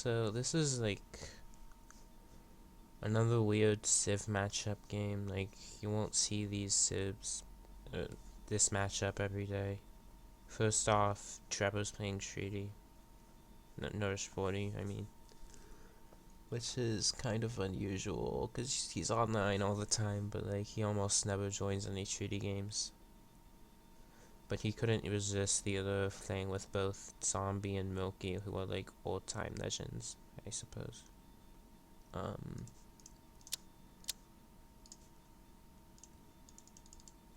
So this is like another weird Civ matchup game. Like, you won't see these Civs, this matchup every day. First off, Trevor's playing Treaty. Nourish 40, I mean. Which is kind of unusual, because he's online all the time, but like, he almost never joins any Treaty games. But he couldn't resist the other playing with both Zombie and Milky, who are like all-time legends, I suppose.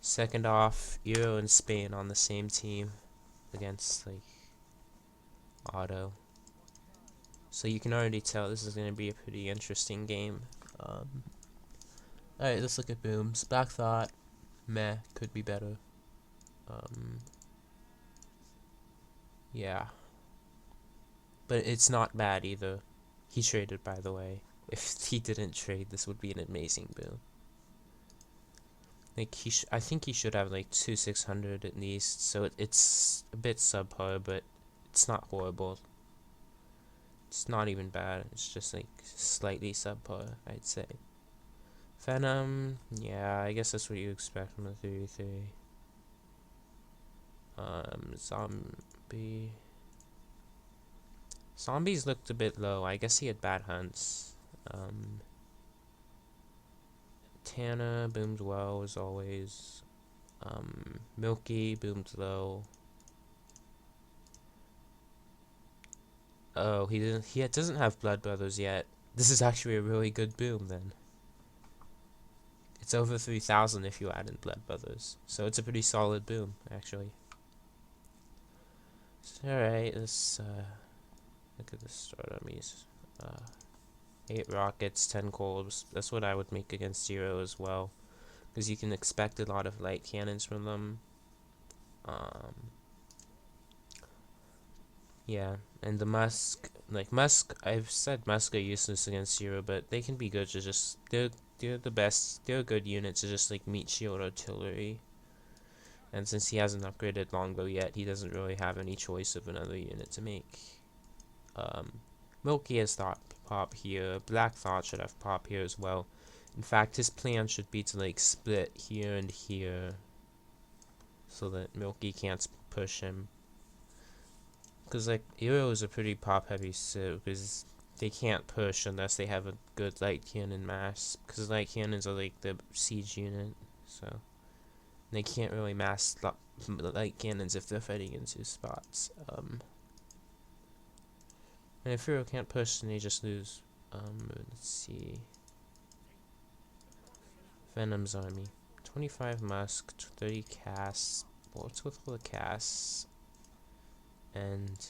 Second off, Euro and Spain on the same team against like Auto. So you can already tell this is going to be a pretty interesting game. Alright, let's look at booms. Black Thought, meh, could be better. Yeah. But it's not bad either. He traded, by the way. If he didn't trade, this would be an amazing boom. Like, I think he should have like 2,600 at least, so it's a bit subpar, but it's not horrible. It's not even bad, it's just like slightly subpar, I'd say. Venom, yeah, I guess that's what you expect from a 33. Zombie. Zombies looked a bit low, I guess he had bad hunts. Tana boomed well as always. Milky boomed low. Oh, he doesn't have Blood Brothers yet. This is actually a really good boom then. It's over 3,000 if you add in Blood Brothers. So it's a pretty solid boom, actually. So, alright, let's look at the start armies. 8 rockets, 10 coals. That's what I would make against 0 as well. Because you can expect a lot of light cannons from them. Yeah, and the Musk, like Musk, I've said Musk are useless against 0, but they can be good to just, they're the best, they're a good unit to just like meet shield artillery. And since he hasn't upgraded longbow yet, he doesn't really have any choice of another unit to make. Milky has thought pop here, Black Thought should have pop here as well. In fact, his plan should be to like split here and here, so that Milky can't push him. Because like Euro is a pretty pop heavy civ, because they can't push unless they have a good light cannon mass, because light cannons are like the siege unit, so they can't really mass light cannons if they're fighting in 2 spots. And if Euro can't push, then they just lose. Let's see. Venom's army. 25 Musk, 30 casts. Well, let's go with all the casts. And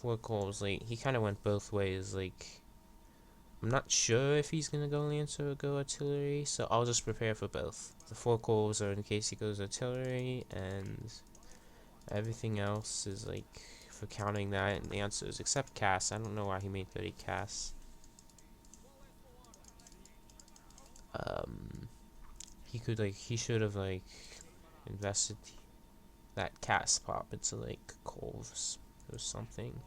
4 coals. Like, he kind of went both ways. Like, I'm not sure if he's gonna go Lancer or go artillery, so I'll just prepare for both. The 4 coals are in case he goes artillery, and everything else is like for counting that and Lancers, except casts. I don't know why he made 30 casts. He should have like invested that cast pop into like Colves or something.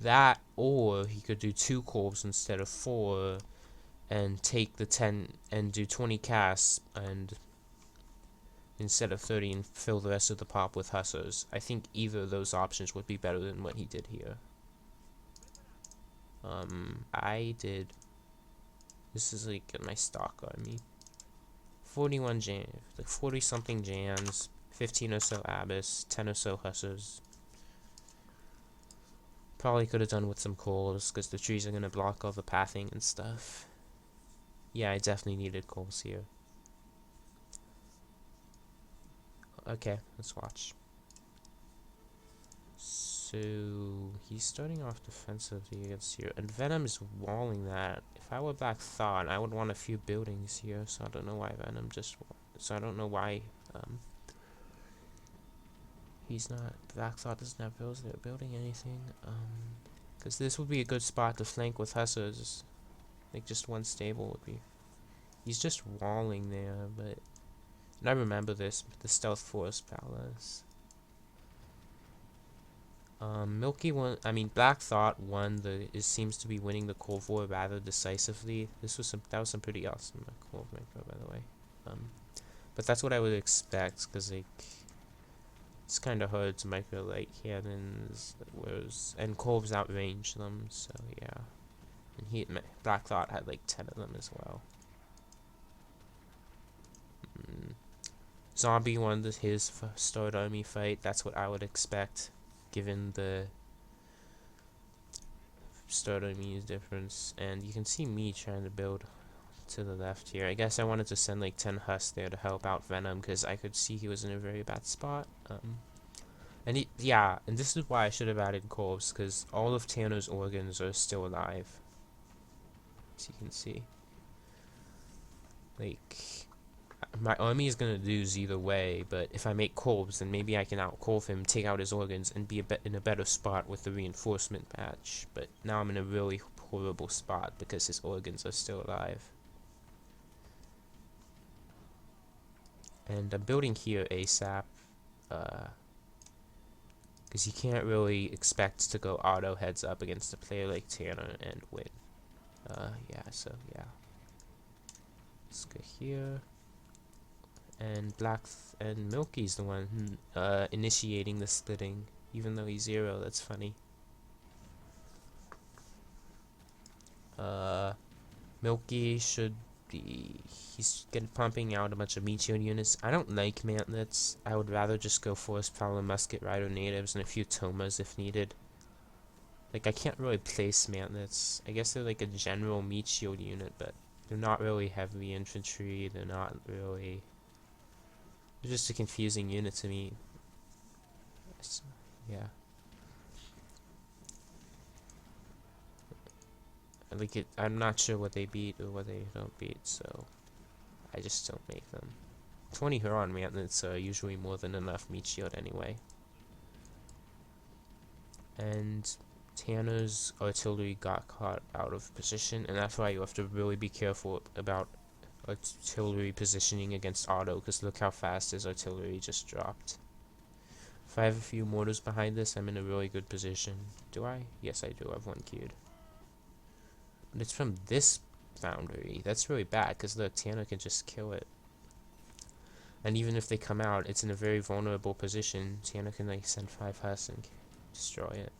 That, or he could do 2 Colves instead of 4 and take the 10 and do 20 casts and instead of 30 and fill the rest of the pop with Hussars. I think either of those options would be better than what he did here. This is like my stock army. 41 like 40 something Jans, 15 or so Abyss, 10 or so Hussars. Probably could have done with some coals, because the trees are going to block all the pathing and stuff. Yeah, I definitely needed coals here. Okay, let's watch. So, he's starting off defensively against here, and Venom is walling that. If I were Black Thought, I would want a few buildings here, so I don't know why Venom just... So I don't know why, he's not... Black Thought doesn't have building anything, because this would be a good spot to flank with Hussars. Like, just one stable would be... He's just walling there, but... And I remember this, the Stealth Force Palace. Black Thought won it seems to be winning the Cold War rather decisively. That was some pretty awesome Cold Micro, by the way. But that's what I would expect, because like it's kind of hard to micro light cannons, and Colves outrange them, so yeah. And Black Thought had like 10 of them as well. Zombie won his Start Army fight. That's what I would expect, given the Start Army's difference. And you can see me trying to build to the left here. I guess I wanted to send like 10 Hus there to help out Venom, because I could see he was in a very bad spot. And this is why I should have added Corpse, because all of Tanner's organs are still alive. As you can see. Like, my army is gonna lose either way, but if I make Corpse, then maybe I can out-Corp him, take out his organs, and be in a better spot with the reinforcement patch. But now I'm in a really horrible spot, because his organs are still alive. And I'm building here ASAP, because you can't really expect to go auto heads up against a player like Tanner and win. Let's go here. And and Milky's the one initiating the splitting, even though he's 0. That's funny. Milky should be... He's pumping out a bunch of Meteor units. I don't like Mantlets. I would rather just go Forest Prowler, Musket Rider natives, and a few Tomas if needed. Like, I can't really place Mantlets. I guess they're like a general meat shield unit, but they're not really heavy infantry. They're not really... They're just a confusing unit to me. Yeah. I'm not sure what they beat or what they don't beat, so I just don't make them. 20 Huron Mantlets are usually more than enough meat shield anyway. And Tanner's artillery got caught out of position, and that's why you have to really be careful about artillery positioning against auto, because look how fast his artillery just dropped. If I have a few mortars behind this, I'm in a really good position. Do I? Yes, I do. I've one queued. But it's from this foundry. That's really bad, because the Tanner can just kill it. And even if they come out, it's in a very vulnerable position. Tanner can like send 5 Hus and destroy it.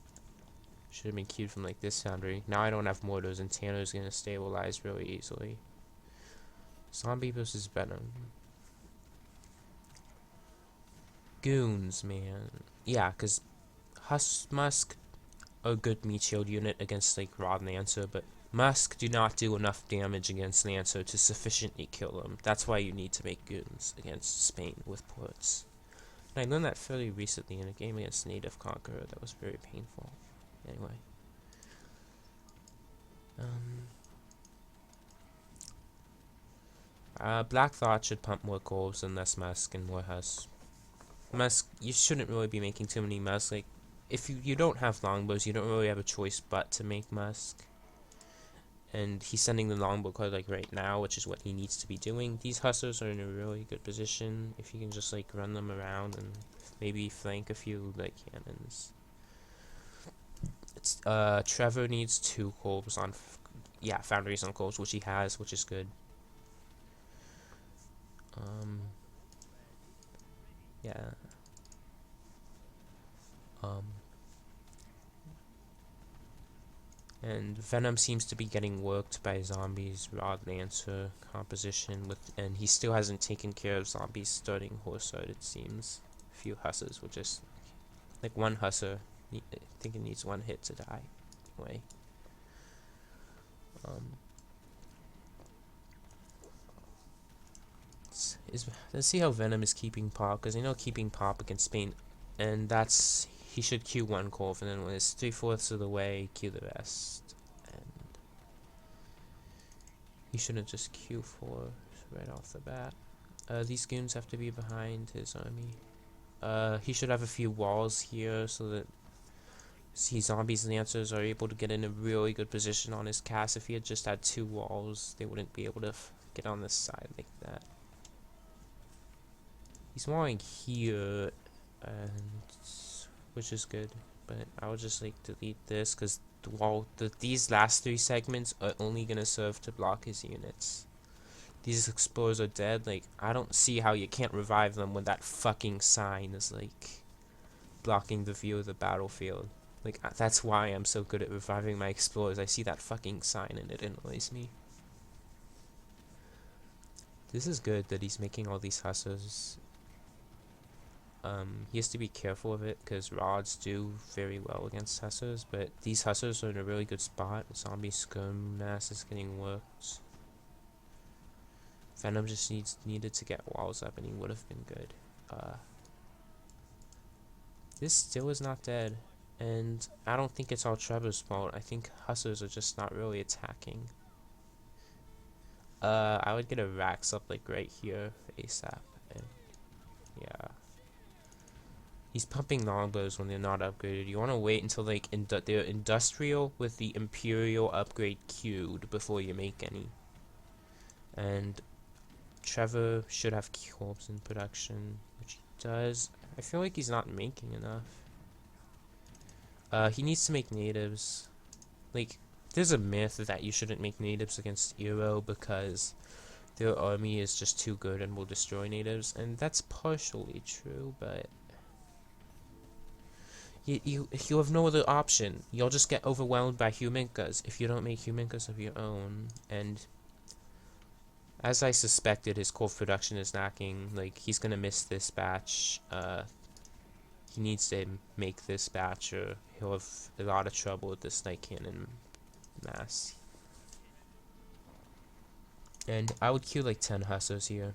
Should have been queued from like this foundry. Now I don't have mortars, and Tanner's gonna stabilize really easily. Zombie versus Venom. Goons, man. Yeah, because Musk a good meat shield unit against like Rod Lancer, but Musk do not do enough damage against Lancer to sufficiently kill him. That's why you need to make goons against Spain with ports. And I learned that fairly recently in a game against Native Conqueror that was very painful. Anyway. Black Thought should pump more Corvs and less Musk and more Hus. Musk, you shouldn't really be making too many Musk. Like, if you don't have longbows, you don't really have a choice but to make Musk. And he's sending the longbow card like right now, which is what he needs to be doing. These Hussars are in a really good position if you can just like run them around and maybe flank a few like cannons. Trevor needs 2 Corvs on, foundries on Corvs, which he has, which is good. And Venom seems to be getting worked by Zombies' Rod Lancer composition, and he still hasn't taken care of Zombies starting Horsard, it seems. A few Hussars will just, like one Hussar, I think it needs 1 hit to die. Anyway. Let's see how Venom is keeping Pop, because I know keeping Pop against Spain, and he should Q 1 Corv, and then when it's 3/4 of the way, Q the rest. And he shouldn't just Q4 right off the bat. These goons have to be behind his army. He should have a few walls here so that Zombies Lancers are able to get in a really good position on his cast. If he had just had 2 walls, they wouldn't be able to get on this side like that. He's walling here, which is good. but I'll just like delete this because these last 3 segments are only gonna serve to block his units. These explorers are dead. Like, I don't see how you can't revive them when that fucking sign is like blocking the view of the battlefield. Like, that's why I'm so good at reviving my explorers. I see that fucking sign and it annoys me. This is good that he's making all these hussars. He has to be careful of it because rods do very well against hussars, but these hussars are in a really good spot. Zombie scum mass is getting worked. Venom just needed to get walls up and he would have been good. This still is not dead, and I don't think it's all Trevor's fault. I think hussars are just not really attacking. I would get a Rax up like right here ASAP, and yeah. He's pumping longbows when they're not upgraded. You want to wait until like they're industrial with the Imperial upgrade queued before you make any. And Trevor should have corpse in production, which he does. I feel like he's not making enough. He needs to make natives. Like, there's a myth that you shouldn't make natives against Eero because their army is just too good and will destroy natives, and that's partially true, but you have no other option. You'll just get overwhelmed by huminkas if you don't make huminkas of your own, and as I suspected, his core production is lacking. Like, he's gonna miss this batch. He needs to make this batch or he'll have a lot of trouble with this Night Cannon mass. And I would queue like 10 hussars here.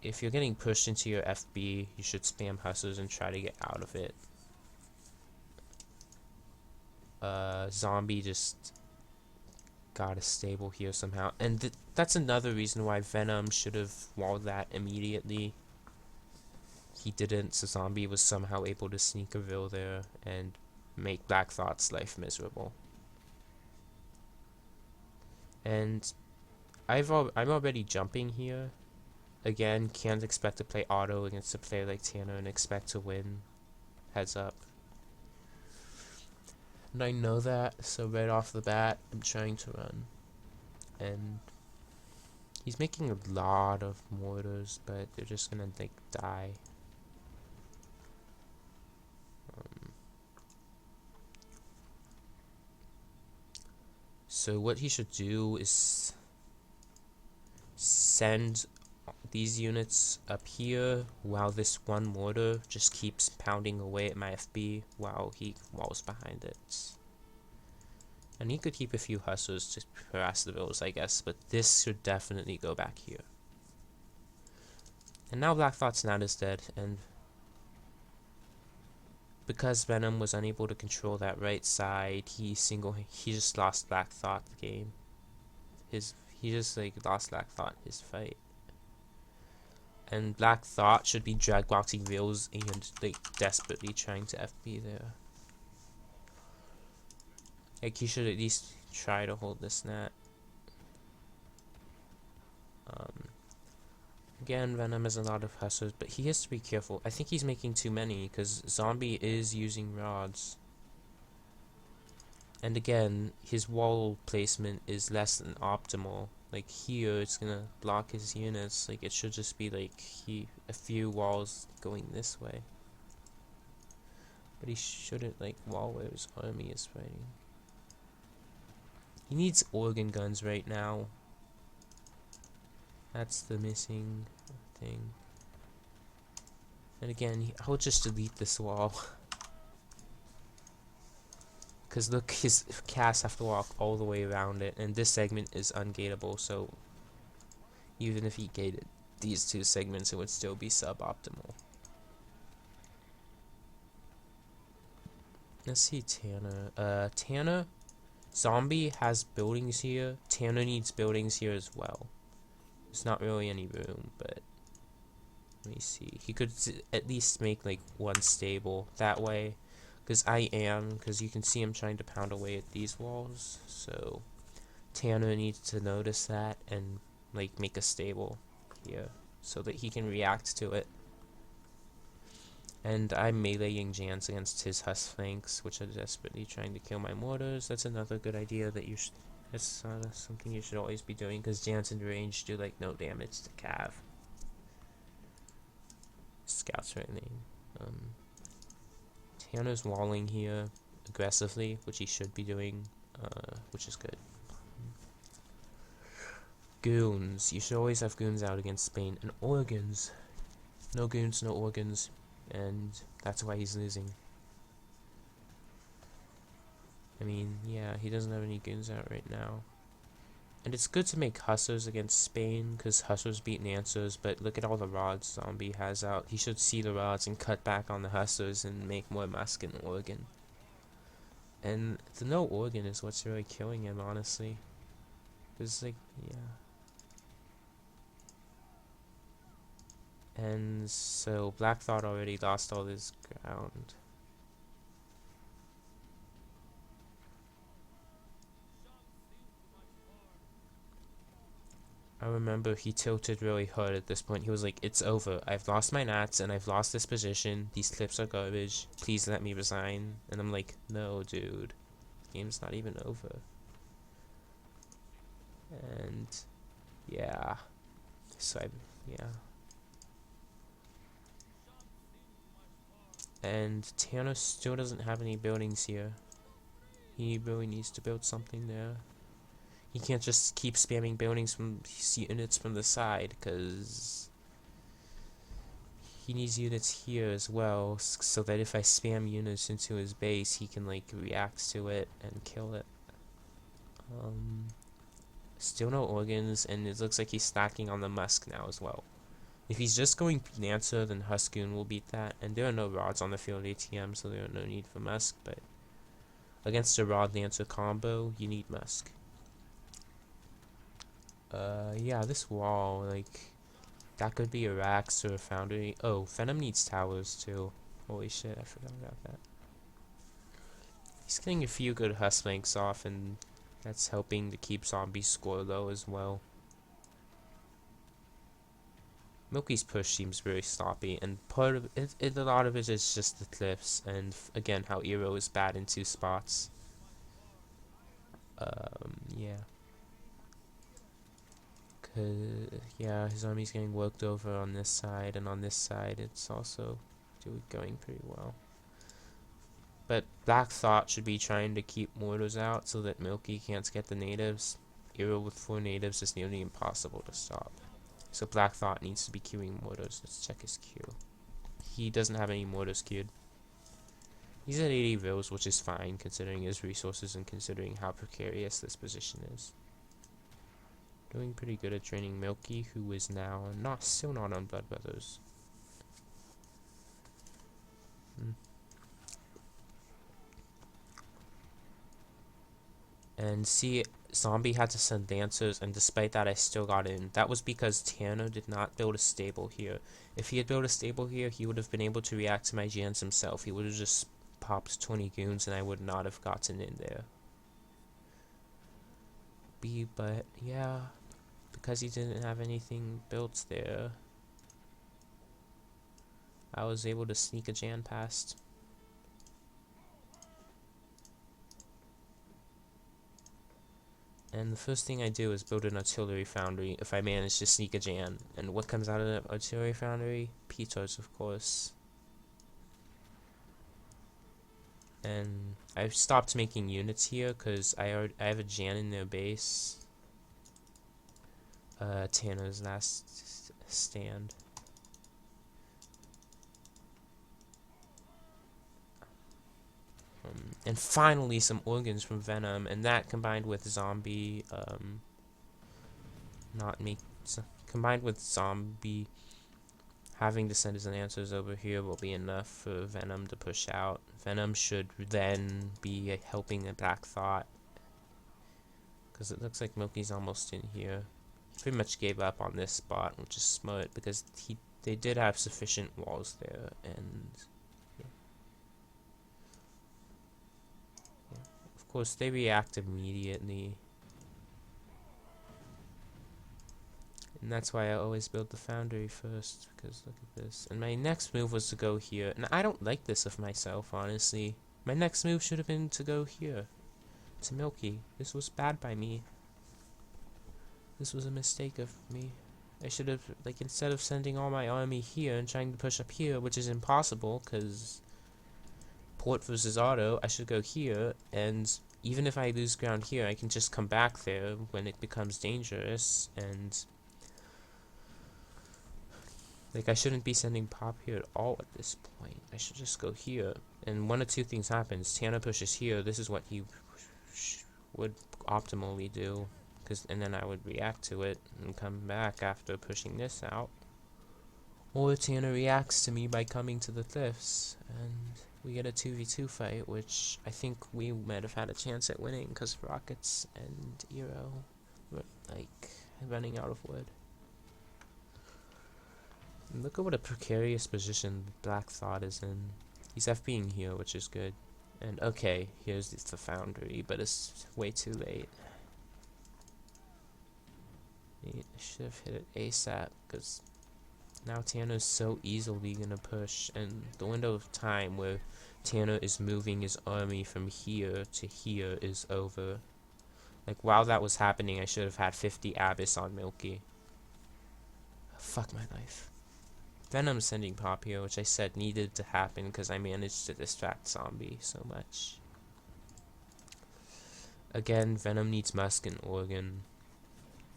If you're getting pushed into your FB, you should spam hussars and try to get out of it. Zombie just got a stable here somehow. And that's another reason why Venom should have walled that immediately. He didn't, so Zombie was somehow able to sneak a Vil there and make Black Thought's life miserable. And I'm already jumping here. Again, can't expect to play auto against a player like Tanner and expect to win. Heads up. And I know that, so right off the bat, I'm trying to run. And he's making a lot of mortars, but they're just gonna like die. So what he should do is send these units up here while this one mortar just keeps pounding away at my FB while he walls behind it. And he could keep a few hussars to harass the Vils, I guess, but this should definitely go back here. And now Black Thought's not as dead, and because Venom was unable to control that right side, he just lost Black Thought the game. He just like lost Black Thought his fight. And Black Thought should be drag boxing Vils and like desperately trying to FB there. Like, he should at least try to hold this net. Again, Venom has a lot of hussars, but he has to be careful. I think he's making too many, because Zombie is using rods. And again, his wall placement is less than optimal. Like, here, it's gonna block his units. Like, it should just be, like, a few walls going this way. But he shouldn't, like, wall where his army is fighting. He needs organ guns right now. That's the missing thing. And again, I'll just delete this wall. Because look, his casts have to walk all the way around it, and this segment is ungateable, so even if he gated these 2 segments, it would still be suboptimal. Let's see Tanner. Tanner, Zombie has buildings here. Tanner needs buildings here as well. There's not really any room, but let me see. He could at least make like 1 stable that way, because you can see him trying to pound away at these walls. So Tanner needs to notice that and like make a stable here so that he can react to it. And I'm meleeing Jans against his Husk flanks, which are desperately trying to kill my mortars. That's another good idea that you should. That's something you should always be doing, because Jans in range do like no damage to Cav. Scouts right name. Tanner's walling here aggressively, which he should be doing, which is good. Goons. You should always have goons out against Spain. And organs. No goons, no organs. And that's why he's losing. I mean, yeah, he doesn't have any goons out right now. And it's good to make Hussars against Spain, because Hussars beat Lancers, but look at all the rods Zombie has out. He should see the rods and cut back on the Hussars and make more Musk and Organ. And the no Organ is what's really killing him, honestly. It's like, yeah. And so Black Thought already lost all his ground. I remember he tilted really hard at this point. He was like, it's over. I've lost my nats and I've lost this position. These clips are garbage. Please let me resign. And I'm like, no, dude. The game's not even over. And yeah. So yeah. And Thanos still doesn't have any buildings here. He really needs to build something there. He can't just keep spamming buildings from units from the side, because he needs units here as well, so that if I spam units into his base, he can like react to it and kill it. Still no organs, and it looks like he's stacking on the Musk now as well. If he's just going Lancer, then Huskoon will beat that, and there are no rods on the field ATM, so there are no need for Musk, but against a Rod Lancer combo, you need Musk. Yeah, this wall, like, that could be a Rax or a Foundry. Oh, Venom needs towers, too. Holy shit, I forgot about that. He's getting a few good Husk flanks off, and that's helping to keep Zombie's score low as well. Milky's push seems very sloppy, and part of it, a lot of it is just the cliffs, and again, how Eero is bad in 2 spots. Yeah. Yeah, his army's getting worked over on this side, and on this side it's also going pretty well. But Black Thought should be trying to keep mortars out so that Milky can't get the natives. Eero with 4 natives is nearly impossible to stop. So Black Thought needs to be queuing mortars. Let's check his queue. He doesn't have any mortars queued. He's at 80 vills, which is fine considering his resources and considering how precarious this position is. Doing pretty good at training Milky, who is now still not on Blood Brothers. And see, Zombie had to send Lancers, and despite that I still got in. That was because Tanner did not build a stable here. If he had built a stable here, he would have been able to react to my Jans himself. He would have just popped 20 goons and I would not have gotten in there. But yeah, because he didn't have anything built there, I was able to sneak a Jan past. And the first thing I do is build an artillery foundry if I manage to sneak a Jan. And what comes out of the artillery foundry? Petards, of course. And I've stopped making units here because I have a Jan in their base. Tanner's last stand. And finally some organs from Venom, and that combined with Zombie, combined with Zombie having to send his Lancers over here will be enough for Venom to push out. Venom should then be helping the Black Thought, because it looks like Milky's almost in here. He pretty much gave up on this spot, which is smart because they did have sufficient walls there, and of course, they react immediately. And that's why I always build the foundry first, because look at this. And my next move was to go here. And I don't like this of myself, honestly. My next move should have been to go here. To Milky. This was bad by me. This was a mistake of me. I should have, like, instead of sending all my army here and trying to push up here, which is impossible, because port versus auto, I should go here, and even if I lose ground here, I can just come back there when it becomes dangerous, and like, I shouldn't be sending pop here at all at this point. I should just go here, and one of two things happens. Tana pushes here, this is what he would optimally do, and then I would react to it and come back after pushing this out. Or Tana reacts to me by coming to the cliffs, and we get a 2v2 fight, which I think we might have had a chance at winning, because Rockets and Eero were, like, running out of wood. And look at what a precarious position Black Thought is in. He's FBing here, which is good. And okay, here's the foundry, but it's way too late. I should have hit it ASAP, because now Tana's so easily gonna push, and the window of time where Tana is moving his army from here to here is over. Like, while that was happening, I should have had 50 Abyss on Milky. Fuck my life. Venom's sending pop here, which I said needed to happen because I managed to distract Zombie so much. Again, Venom needs Musk and Organ.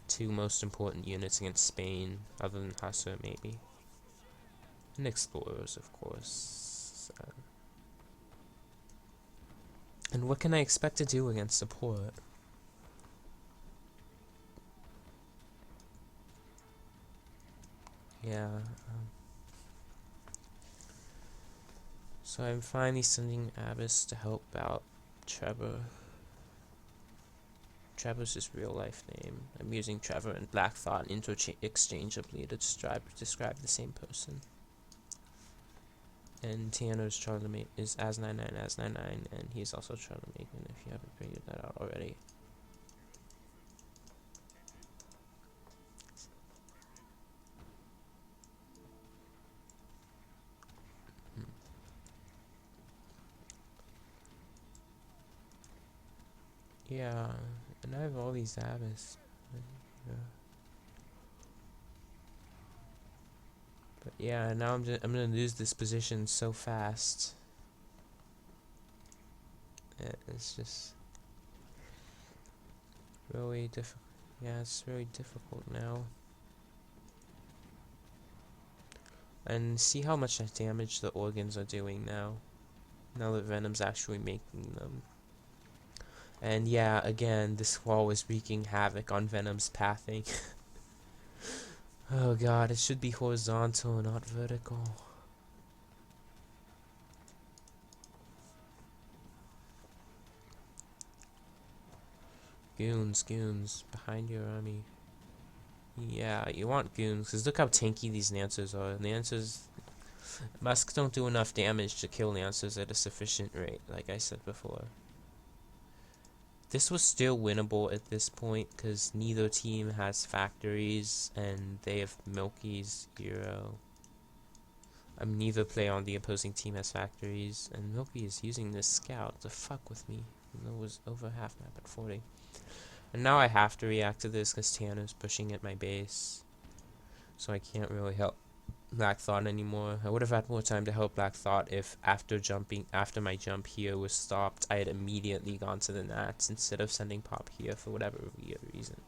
Two most important units against Spain, other than Hussar maybe. And Explorers, of course. And what can I expect to do against support? Yeah. So I'm finally sending Abyss to help out Trevor. Trevor's his real life name. I'm using Trevor and Black Thought interchangeably to describe the same person. And Tiano's Charlemagne is az99az99, and he's also Charlemagne, if you haven't figured that out already. Yeah, and I have all these Abyss. Yeah. But yeah, now I'm gonna lose this position so fast. Yeah, it's just really difficult. Yeah, it's very difficult now. And see how much damage the organs are doing now. Now that Venom's actually making them. And yeah, again, this wall is wreaking havoc on Venom's pathing. Oh god, it should be horizontal, not vertical. Goons, behind your army. Yeah, you want goons, because look how tanky these Lancers are. Lancers... Musk don't do enough damage to kill Lancers at a sufficient rate, like I said before. This was still winnable at this point, because neither team has factories, and they have Milky's Eero. Neither player on the opposing team has factories, and Milky is using this scout to fuck with me, even though it was over half map at 40. And now I have to react to this, because Tana's pushing at my base, so I can't really help Black Thought anymore. I would have had more time to help Black Thought if after my jump here was stopped, I had immediately gone to the Nats instead of sending pop here for whatever weird reason.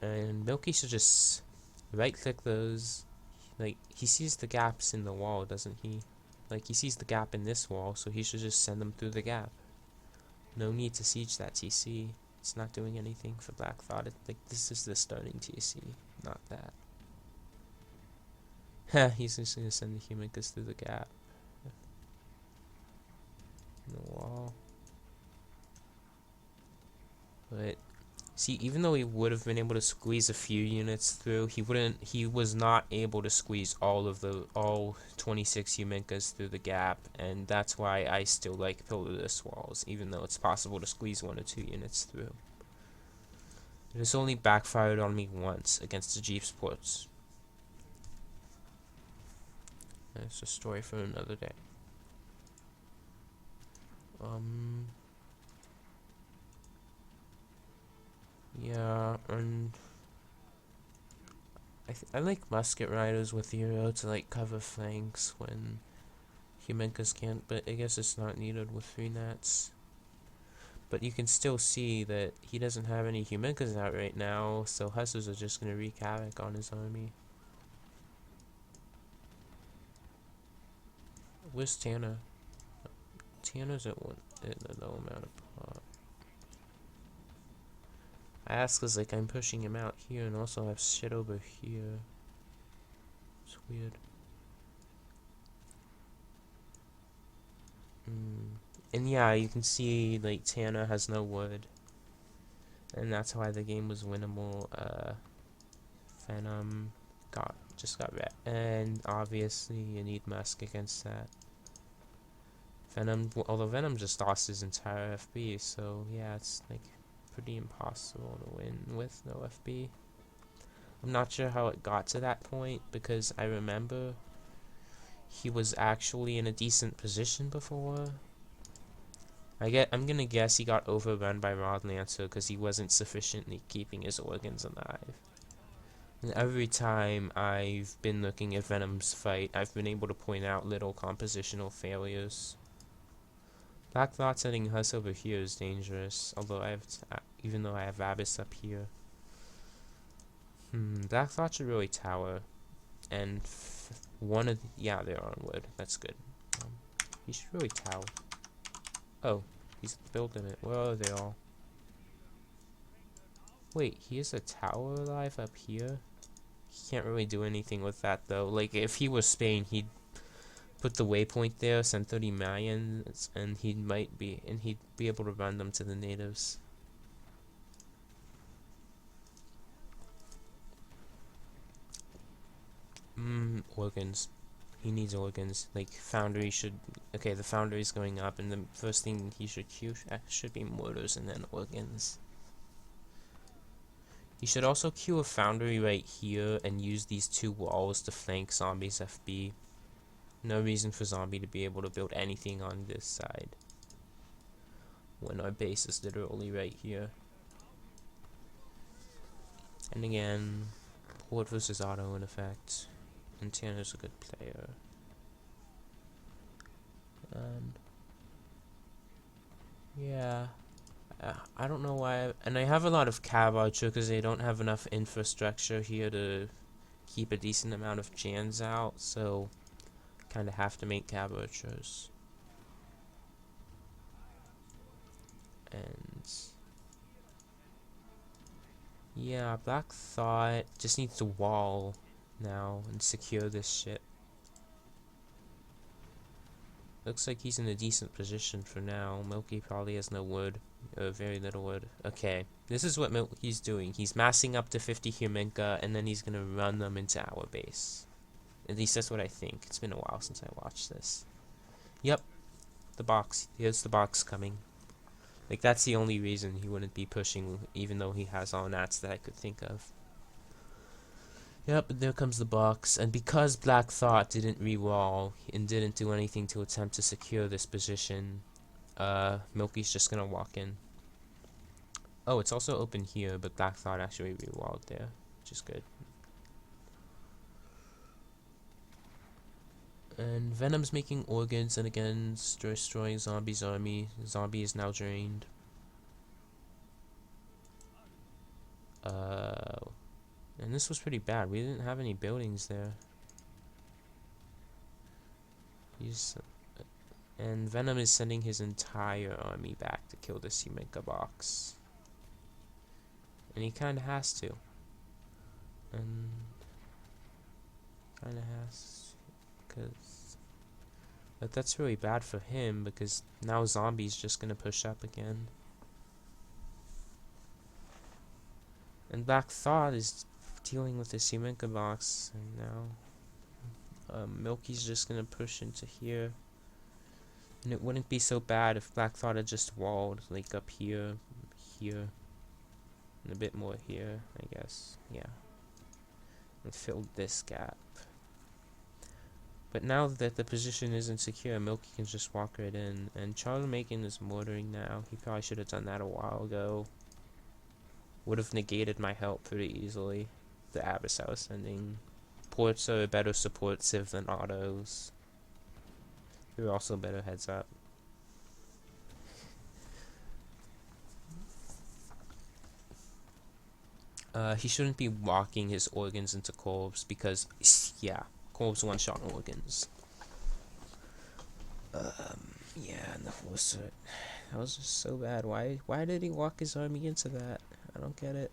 And Milky should just right click those. Like, he sees the gaps in the wall, doesn't he? Like, he sees the gap in this wall, so he should just send them through the gap. No need to siege that TC. It's not doing anything for Black Thought. Like, this is the starting TC, not that. Heh, he's just gonna send the Humincus through the gap. In the wall. But See, even though he would have been able to squeeze a few units through, he was not able to squeeze all 26 Huminkas through the gap, and that's why I still like pillarless walls, even though it's possible to squeeze 1 or 2 units through. It has only backfired on me once against the Jeep Sports. That's a story for another day. Yeah, and I like musket riders with hero to like cover flanks when Huminkas can't, but I guess it's not needed with 3 nats. But you can still see that he doesn't have any Huminkas out right now, so Hussars are just gonna wreak havoc on his army. Where's Tanner? Tanner's at a low amount of pot. I ask cause like I'm pushing him out here and also have shit over here. It's weird. And yeah, you can see like Tanner has no wood. And that's why the game was winnable. Venom just got red. And obviously you need Musk against that. Although Venom just lost his entire FB, so yeah, it's like pretty impossible to win with no FB. I'm not sure how it got to that point, because I remember he was actually in a decent position before. I'm gonna guess he got overrun by Rod Lancer because he wasn't sufficiently keeping his organs alive. And every time I've been looking at Venom's fight, I've been able to point out little compositional failures. Black Thought setting Huss over here is dangerous, although even though I have Abyss up here. Black Thought should really tower, and yeah, they're on wood. That's good. He should really tower. Oh, he's building it. Where are they all? Wait, he has a tower alive up here? He can't really do anything with that though. Like, if he was Spain, he'd put the waypoint there, send 30 Mayans, and he'd be able to run them to the natives. Organs. He needs organs. Like, Foundry should... Okay, the Foundry's going up, and the first thing he should queue should be mortars and then organs. He should also queue a Foundry right here and use these 2 walls to flank Zombie's FB. No reason for Zombie to be able to build anything on this side when our base is literally right here. And again, Port versus Auto in effect. And Tanner's a good player. And yeah, I don't know why. And I have a lot of Cav Archer because they don't have enough infrastructure here to keep a decent amount of Jans out, so kind of have to make Cav Archers. And yeah, Black Thought just needs to wall now and secure this shit. Looks like he's in a decent position for now. Milky probably has no wood, very little wood. Okay, this is what Milky's doing. He's massing up to 50 Huminka, and then he's gonna run them into our base. At least that's what I think. It's been a while since I watched this. Yep, the box. Here's the box coming. Like, that's the only reason he wouldn't be pushing, even though he has all nats that I could think of. Yep, there comes the box, and because Black Thought didn't re-wall and didn't do anything to attempt to secure this position, Milky's just gonna walk in. Oh, it's also open here, but Black Thought actually re-walled there, which is good. And Venom's making organs and again destroying Zombie's army. Zombie is now drained. And this was pretty bad. We didn't have any buildings there. And Venom is sending his entire army back to kill this Huminka box. And he kinda has to. And kinda has, but that's really bad for him because now Zombie's just gonna push up again. And Black Thought is dealing with the Simenka box, and now Milky's just gonna push into here. And it wouldn't be so bad if Black Thought had just walled, like up here, here, and a bit more here, I guess. Yeah. And filled this gap. But now that the position isn't secure, Milky can just walk right in. And Charlie Macon is mortaring now. He probably should have done that a while ago. Would have negated my help pretty easily. The Abyss I was sending. Ports are a better support civ than autos. They're also better heads up. He shouldn't be walking his organs into Corvs because, yeah, Corvs one-shot organs. Yeah, enough was it. That was just so bad. Why did he walk his army into that? I don't get it.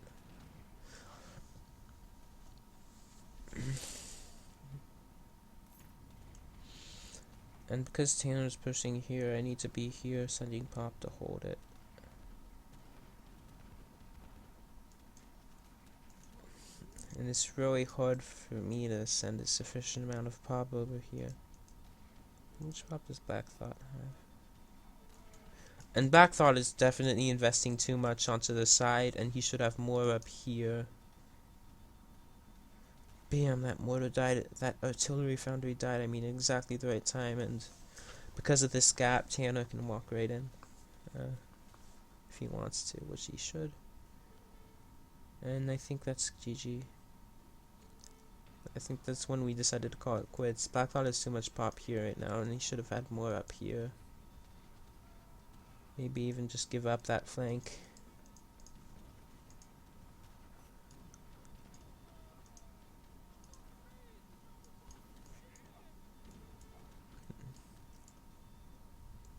And because Tanner's pushing here, I need to be here sending Pop to hold it. And it's really hard for me to send a sufficient amount of Pop over here. How much Pop does Black Thought have? And Black Thought is definitely investing too much onto the side, and he should have more up here. Bam, that mortar died, that artillery foundry died, I mean, at exactly the right time, and because of this gap, Tanner can walk right in. If he wants to, which he should. And I think that's GG. I think that's when we decided to call it quits. Black Thought has too much Pop here right now, and he should have had more up here. Maybe even just give up that flank.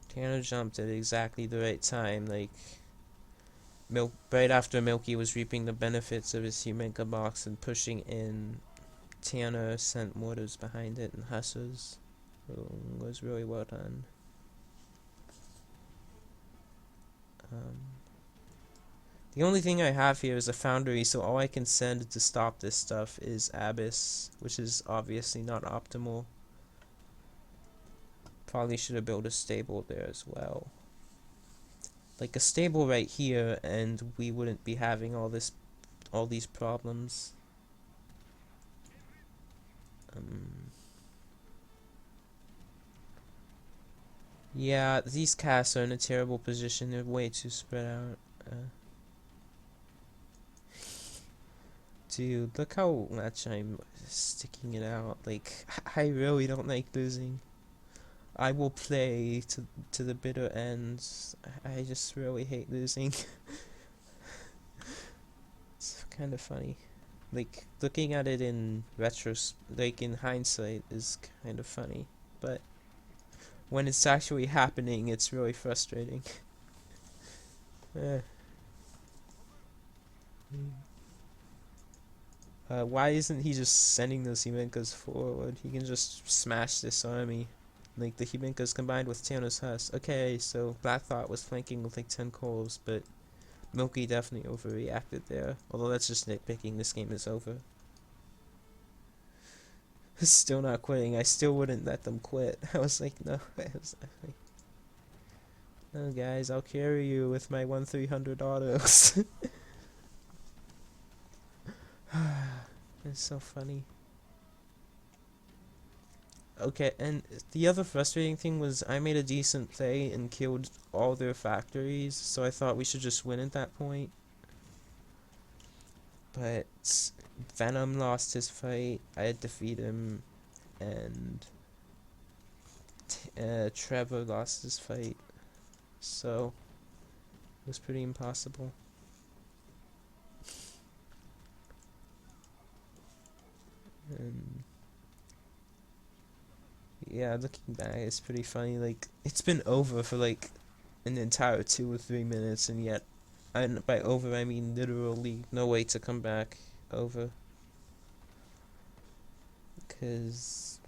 Tanner jumped at exactly the right time, like right after Milky was reaping the benefits of his Simenka box and pushing in. Tanner sent mortars behind it and hussars. It was really well done. The only thing I have here is a foundry, so all I can send to stop this stuff is Abyss, which is obviously not optimal. Probably should have built a stable there as well. Like a stable right here, and we wouldn't be having all these problems. Yeah, these casts are in a terrible position. They're way too spread out. Dude, look how much I'm sticking it out. Like, I really don't like losing. I will play to the bitter end. I just really hate losing. It's kind of funny. Like, looking at it in like in hindsight is kind of funny, but when it's actually happening, it's really frustrating. Why isn't he just sending those Himenkas forward? He can just smash this army. Like, the Himenkas combined with Tanner's Huss. Okay, so Black Thought was flanking with like 10 Coals, but Milky definitely overreacted there. Although that's just nitpicking, this game is over. Still not quitting. I still wouldn't let them quit. I was like, no. No, guys, I'll carry you with my 1-300 autos. It's so funny. Okay, and the other frustrating thing was I made a decent play and killed all their factories, so I thought we should just win at that point. But Venom lost his fight, I had defeated him, and Trevor lost his fight, so it was pretty impossible. And yeah, looking back, it's pretty funny. Like, it's been over for like an entire 2 or 3 minutes, and yet, and by over I mean literally no way to come back over. Because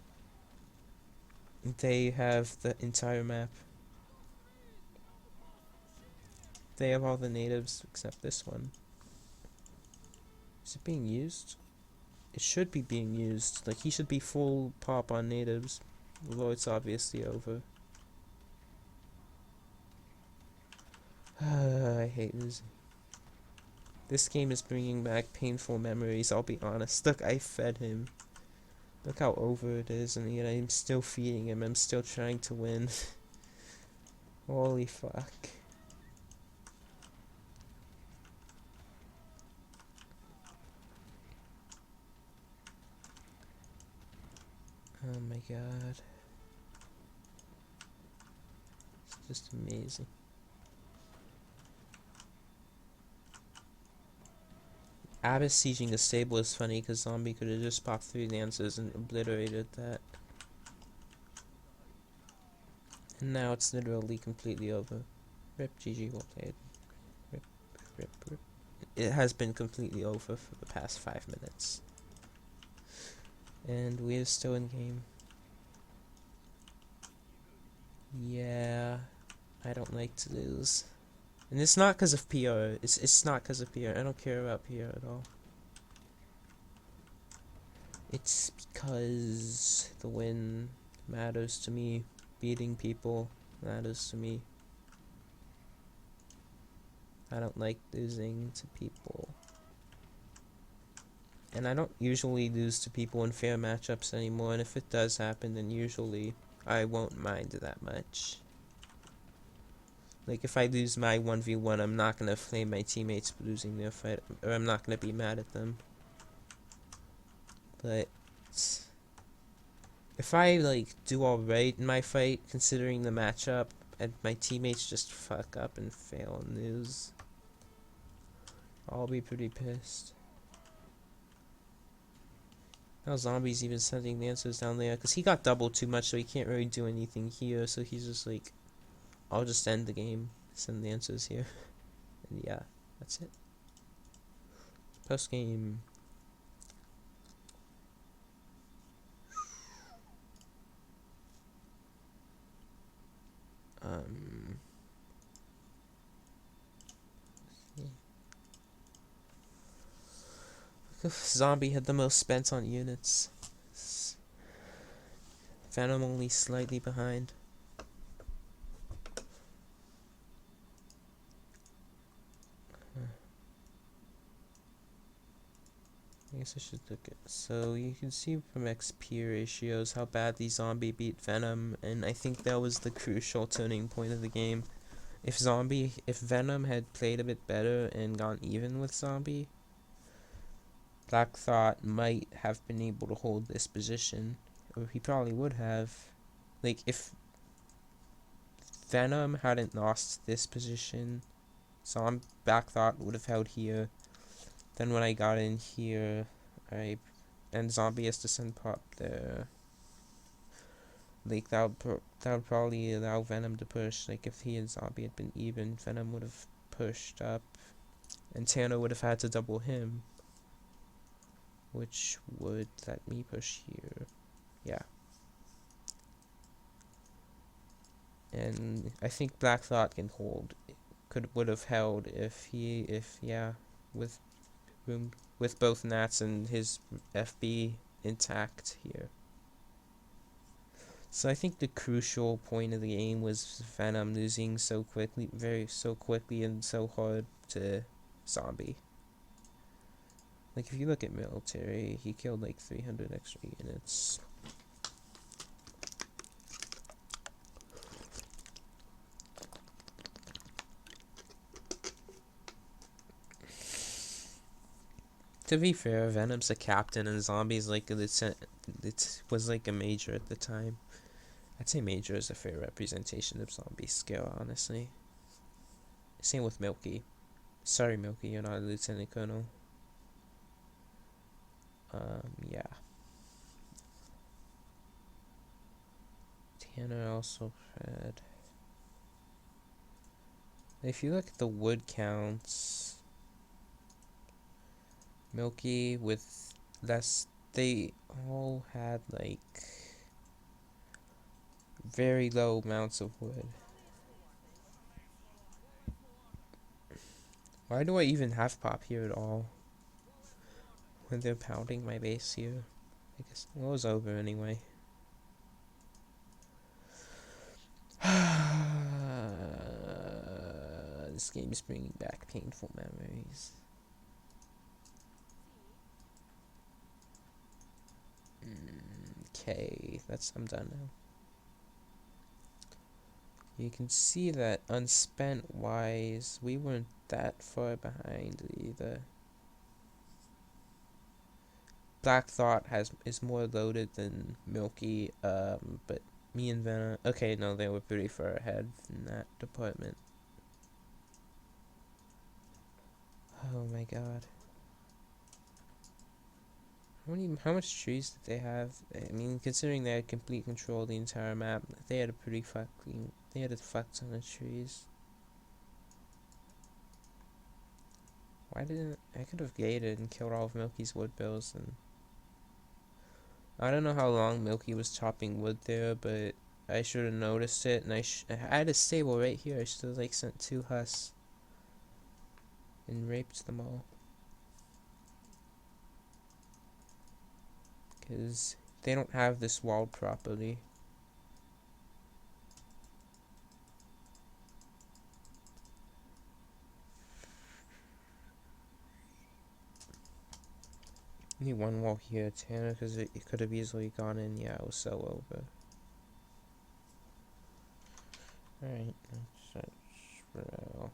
they have the entire map. They have all the natives except this one. Is it being used? It should be being used. Like, he should be full pop on natives. Although it's obviously over. I hate losing. This game is bringing back painful memories, I'll be honest. Look, I fed him. Look how over it is, and yet I'm still feeding him. I'm still trying to win. Holy fuck. Oh my god. It's just amazing. Abyss sieging the stable is funny because Zombie could have just popped 3 lancers and obliterated that. And now it's literally completely over. Rip, GG, well played. Rip, rip, rip. It has been completely over for the past 5 minutes. And we're still in game. Yeah, I don't like to lose. And it's not because of PR. It's not because of PR. I don't care about PR at all. It's because the win matters to me. Beating people matters to me. I don't like losing to people. And I don't usually lose to people in fair matchups anymore, and if it does happen, then usually I won't mind that much. Like, if I lose my 1v1, I'm not gonna flame my teammates for losing their fight, or I'm not gonna be mad at them. But if I, like, do alright in my fight, considering the matchup, and my teammates just fuck up and fail and lose, I'll be pretty pissed. Now Zombie's even sending lancers down there, because he got doubled too much, so he can't really do anything here, so he's just like, I'll just end the game, send lancers here. And yeah, that's it. Post game. Zombie had the most spent on units. Venom only slightly behind. I guess I should look at. So you can see from XP ratios how badly Zombie beat Venom, and I think that was the crucial turning point of the game. If Venom had played a bit better and gone even with Zombie, Black Thought might have been able to hold this position, or he probably would have. Like, if Venom hadn't lost this position, Black Thought would have held here. Then when I got in here, and Zombie has to send pop there. Like, that would probably allow Venom to push. Like, if he and Zombie had been even, Venom would have pushed up, and Tano would have had to double him, which would let me push here. Yeah. And I think Black Thought can hold. Would have held with both Nats and his FB intact here. So I think the crucial point of the game was Venom losing so quickly and so hard to Zombie. Like, if you look at military, he killed like 300 extra units. To be fair, Venom's a captain and Zombie's like a lieutenant. It was like a major at the time. I'd say major is a fair representation of Zombie's skill, honestly. Same with Milky. Sorry, Milky, you're not a lieutenant colonel. Yeah. Tanner also had. If you look at the wood counts, Milky with less, they all had like very low amounts of wood. Why do I even have pop here at all? when they're pounding my base here. I guess it was over anyway. This game is bringing back painful memories. Okay, I'm done now. You can see that unspent wise, we weren't that far behind either. Black Thought is more loaded than Milky, but me and Venom, okay, no, they were pretty far ahead in that department. Oh my god. How much trees did they have? I mean, considering they had complete control of the entire map, they had a fuck ton of trees. Why didn't I could have gated and killed all of Milky's wood bills, and I don't know how long Milky was chopping wood there, but I should have noticed it, and I had a stable right here. I should have like sent 2 husks and raped them all. Because they don't have this walled properly. Need one wall here, Tanner, because it could have easily gone in. Yeah, it was so over. Alright, let's search.